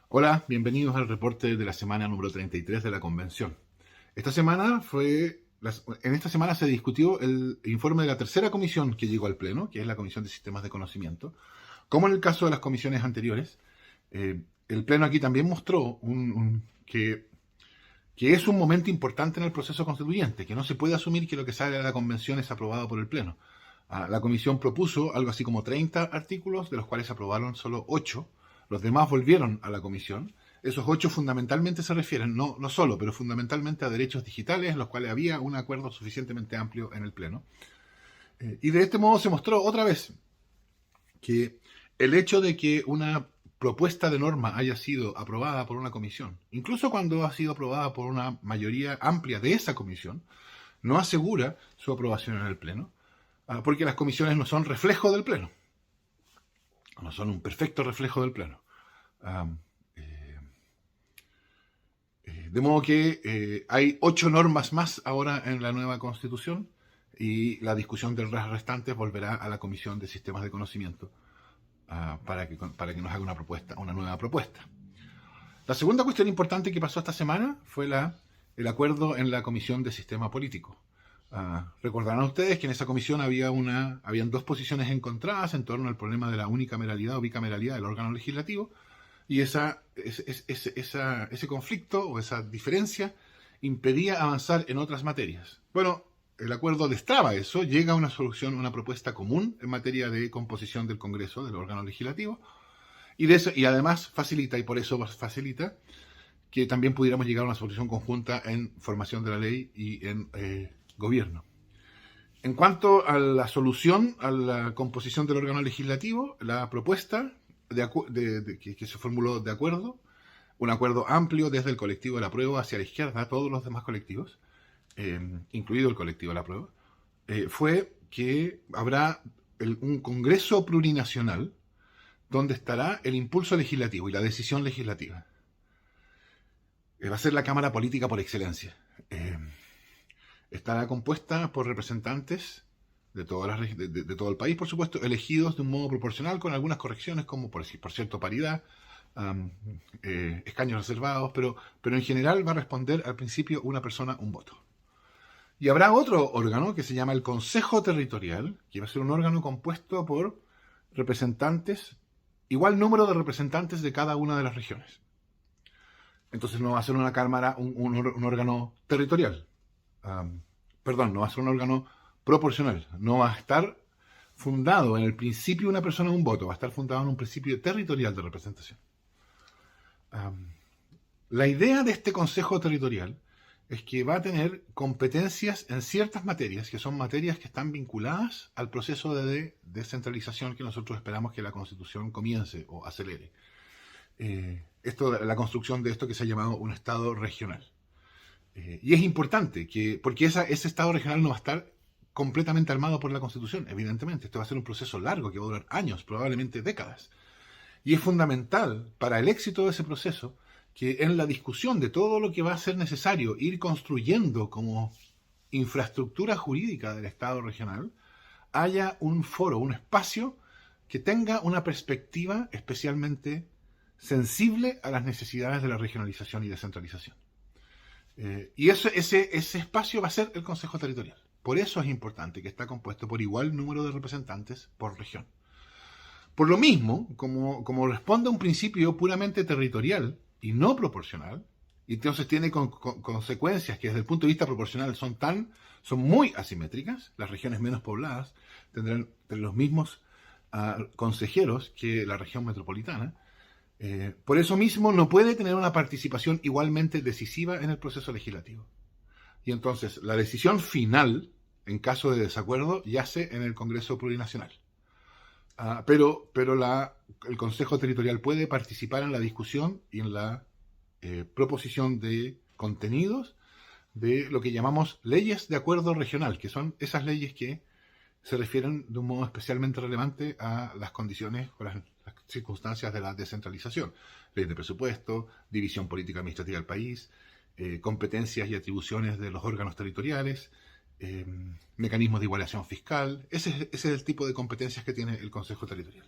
Hola, bienvenidos al reporte de la semana número 33 de la convención. En esta semana se discutió el informe de la tercera comisión que llegó al Pleno, que es la Comisión de Sistemas de Conocimiento. Como en el caso de las comisiones anteriores, el Pleno aquí también mostró que es un momento importante en el proceso constituyente, que no se puede asumir que lo que sale de la convención es aprobado por el Pleno. La comisión propuso algo así como 30 artículos, de los cuales aprobaron solo 8. Los demás volvieron a la comisión. Esos 8 fundamentalmente se refieren, no solo, pero fundamentalmente a derechos digitales, en los cuales había un acuerdo suficientemente amplio en el Pleno. Y de este modo se mostró otra vez que el hecho de que una propuesta de norma haya sido aprobada por una comisión, incluso cuando ha sido aprobada por una mayoría amplia de esa comisión, no asegura su aprobación en el Pleno, porque las comisiones no son reflejo del Pleno, no son un perfecto reflejo del Pleno. De modo que hay 8 normas más ahora en la nueva Constitución y la discusión de las restantes volverá a la Comisión de Sistemas de Conocimiento para que nos haga una nueva propuesta. La segunda cuestión importante que pasó esta semana fue el acuerdo en la Comisión de Sistema Político. Recordarán ustedes que en esa comisión habían dos posiciones encontradas en torno al problema de la unicameralidad o bicameralidad del órgano legislativo, y ese conflicto o esa diferencia impedía avanzar en otras materias. Bueno, el acuerdo destraba eso, llega a una solución, una propuesta común en materia de composición del Congreso, del órgano legislativo, y además facilita, y por eso facilita, que también pudiéramos llegar a una solución conjunta en formación de la ley y en gobierno. En cuanto a la solución, a la composición del órgano legislativo, la propuesta que se formuló de acuerdo, un acuerdo amplio desde el colectivo de la prueba hacia la izquierda, a todos los demás colectivos, incluido el colectivo de la prueba, fue que habrá un Congreso plurinacional donde estará el impulso legislativo y la decisión legislativa. Va a ser la Cámara Política por excelencia. Estará compuesta por representantes de todo el país, por supuesto, elegidos de un modo proporcional con algunas correcciones, como por cierto paridad, escaños reservados, pero en general va a responder al principio una persona, un voto. Y habrá otro órgano que se llama el Consejo Territorial, que va a ser un órgano compuesto por representantes, igual número de representantes de cada una de las regiones. Entonces no va a ser una cámara, un órgano territorial. No va a ser un órgano proporcional. No va a estar fundado en el principio una persona, un voto. Va a estar fundado en un principio territorial de representación. La idea de este Consejo Territorial es que va a tener competencias en ciertas materias, que son materias que están vinculadas al proceso de descentralización que nosotros esperamos que la Constitución comience o acelere. La construcción de esto que se ha llamado un Estado regional. Y es importante, porque ese Estado regional no va a estar completamente armado por la Constitución, evidentemente. Esto va a ser un proceso largo que va a durar años, probablemente décadas. Y es fundamental para el éxito de ese proceso que en la discusión de todo lo que va a ser necesario ir construyendo como infraestructura jurídica del Estado regional, haya un foro, un espacio que tenga una perspectiva especialmente sensible a las necesidades de la regionalización y descentralización. Y ese espacio va a ser el Consejo Territorial. Por eso es importante que está compuesto por igual número de representantes por región. Por lo mismo, como responde a un principio puramente territorial y no proporcional, y entonces tiene consecuencias que desde el punto de vista proporcional son muy asimétricas, las regiones menos pobladas tendrán los mismos consejeros que la región metropolitana. Por eso mismo no puede tener una participación igualmente decisiva en el proceso legislativo. Y entonces la decisión final, en caso de desacuerdo, yace en el Congreso Plurinacional. Pero el Consejo Territorial puede participar en la discusión y en la proposición de contenidos de lo que llamamos leyes de acuerdo regional, que son esas leyes que se refieren de un modo especialmente relevante a las condiciones o las circunstancias de la descentralización. Ley de presupuesto, división política administrativa del país, competencias y atribuciones de los órganos territoriales, mecanismos de igualación fiscal. Ese es el tipo de competencias que tiene el Consejo Territorial.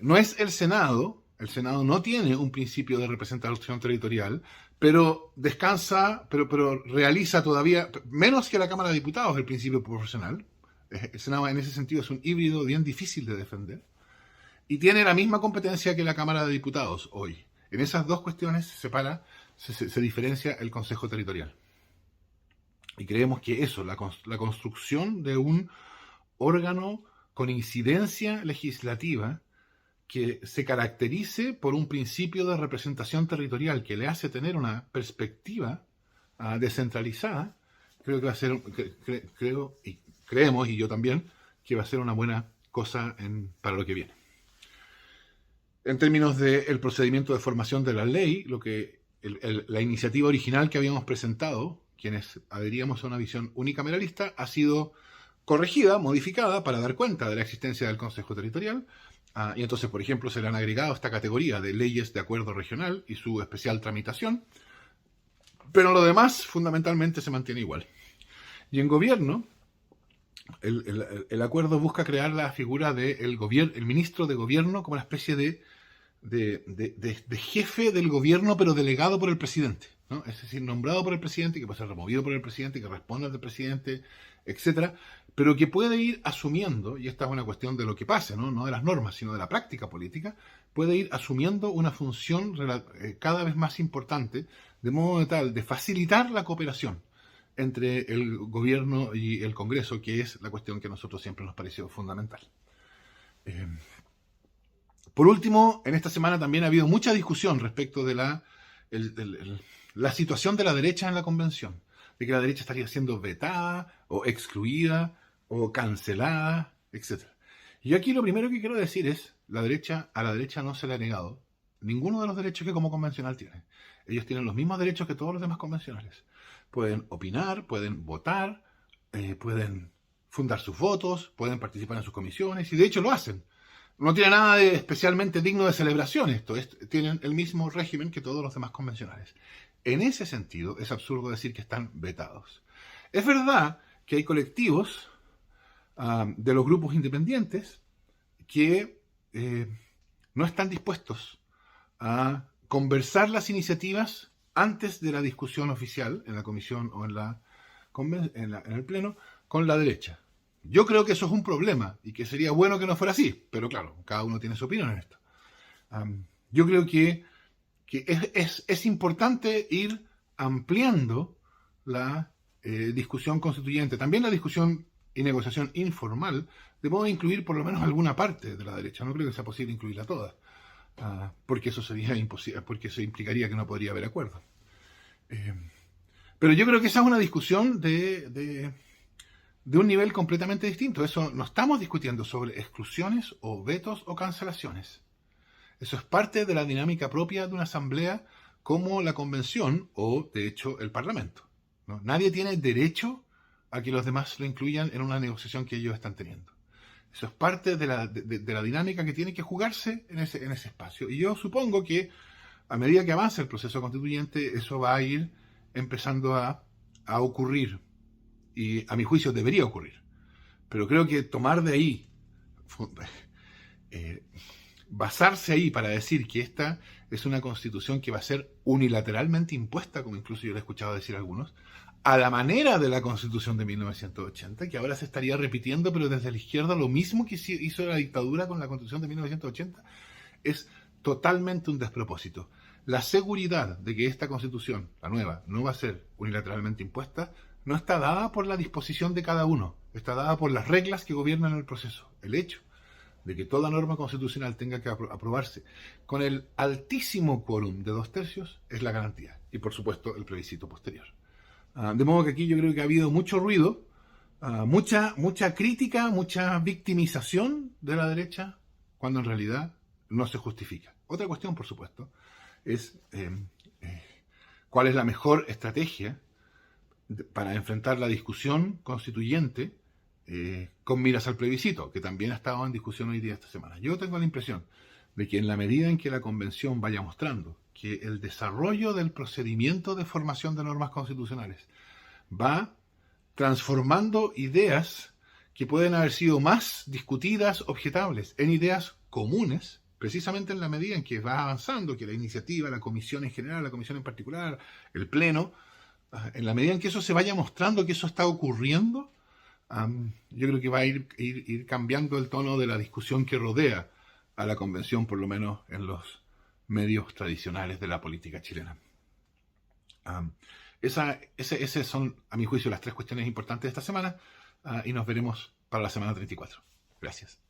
No es el Senado, El Senado no tiene un principio de representación territorial, pero descansa, pero realiza todavía, menos que la Cámara de Diputados, el principio proporcional. El Senado en ese sentido es un híbrido bien difícil de defender. Y tiene la misma competencia que la Cámara de Diputados hoy. En esas dos cuestiones se diferencia el Consejo Territorial. Y creemos que eso, la construcción de un órgano con incidencia legislativa que se caracterice por un principio de representación territorial que le hace tener una perspectiva descentralizada, creo que va a ser, creemos, y yo también, que va a ser una buena cosa para lo que viene. En términos del procedimiento de formación de la ley, la iniciativa original que habíamos presentado, quienes adheríamos a una visión unicameralista, ha sido corregida, modificada, para dar cuenta de la existencia del Consejo Territorial. Y entonces, por ejemplo, se le han agregado esta categoría de leyes de acuerdo regional y su especial tramitación. Pero lo demás, fundamentalmente, se mantiene igual. Y en gobierno, el acuerdo busca crear la figura del ministro de gobierno como una especie de jefe del gobierno, pero delegado por el presidente, ¿no? Es decir, nombrado por el presidente, que puede ser removido por el presidente, que responde al presidente, etcétera, pero que puede ir asumiendo, y esta es una cuestión de lo que pase, no de las normas, sino de la práctica política, puede ir asumiendo una función cada vez más importante, de modo tal de facilitar la cooperación entre el gobierno y el Congreso, que es la cuestión que a nosotros siempre nos pareció fundamental. Por último, en esta semana también ha habido mucha discusión respecto de la situación de la derecha en la convención, de que la derecha estaría siendo vetada o excluida o cancelada, etc. Y yo aquí lo primero que quiero decir es, a la derecha no se le ha negado ninguno de los derechos que como convencional tiene. Ellos tienen los mismos derechos que todos los demás convencionales. Pueden opinar, pueden votar, pueden fundar sus votos, pueden participar en sus comisiones, y de hecho lo hacen. No tiene nada de especialmente digno de celebración esto. Tienen el mismo régimen que todos los demás convencionales. En ese sentido, es absurdo decir que están vetados. Es verdad que hay colectivos de los grupos independientes que no están dispuestos a conversar las iniciativas antes de la discusión oficial en la comisión o en el pleno con la derecha. Yo creo que eso es un problema y que sería bueno que no fuera así, pero claro, cada uno tiene su opinión en esto. Yo creo que es importante ir ampliando la discusión constituyente, también la discusión y negociación informal, de modo de incluir por lo menos alguna parte de la derecha. No creo que sea posible incluirla toda, porque eso sería imposible, porque eso implicaría que no podría haber acuerdo. Pero yo creo que esa es una discusión de un nivel completamente distinto. Eso no estamos discutiendo sobre exclusiones o vetos o cancelaciones. Eso es parte de la dinámica propia de una asamblea como la convención o, de hecho, el parlamento, ¿no? Nadie tiene derecho a que los demás lo incluyan en una negociación que ellos están teniendo. Eso es parte de la dinámica que tiene que jugarse en ese espacio. Y yo supongo que a medida que avance el proceso constituyente, eso va a ir empezando a ocurrir. Y a mi juicio debería ocurrir. Pero creo que tomar de ahí, basarse ahí para decir que esta es una constitución que va a ser unilateralmente impuesta, como incluso yo lo he escuchado decir a algunos, a la manera de la constitución de 1980, que ahora se estaría repitiendo, pero desde la izquierda lo mismo que hizo la dictadura con la constitución de 1980, es totalmente un despropósito. La seguridad de que esta constitución, la nueva, no va a ser unilateralmente impuesta, no está dada por la disposición de cada uno, está dada por las reglas que gobiernan el proceso. El hecho de que toda norma constitucional tenga que aprobarse con el altísimo quórum de 2/3 es la garantía. Y por supuesto el plebiscito posterior. De modo que aquí yo creo que ha habido mucho ruido, mucha crítica, mucha victimización de la derecha, cuando en realidad no se justifica. Otra cuestión, por supuesto, es cuál es la mejor estrategia para enfrentar la discusión constituyente con miras al plebiscito, que también ha estado en discusión hoy día esta semana. Yo tengo la impresión de que en la medida en que la convención vaya mostrando que el desarrollo del procedimiento de formación de normas constitucionales va transformando ideas que pueden haber sido más discutidas, objetables, en ideas comunes, precisamente en la medida en que va avanzando, que la iniciativa, la comisión en general, la comisión en particular, el pleno, en la medida en que eso se vaya mostrando que eso está ocurriendo, yo creo que va a ir cambiando el tono de la discusión que rodea a la convención, por lo menos en los medios tradicionales de la política chilena. Esas son, a mi juicio, las tres cuestiones importantes de esta semana, y nos veremos para la semana 34. Gracias.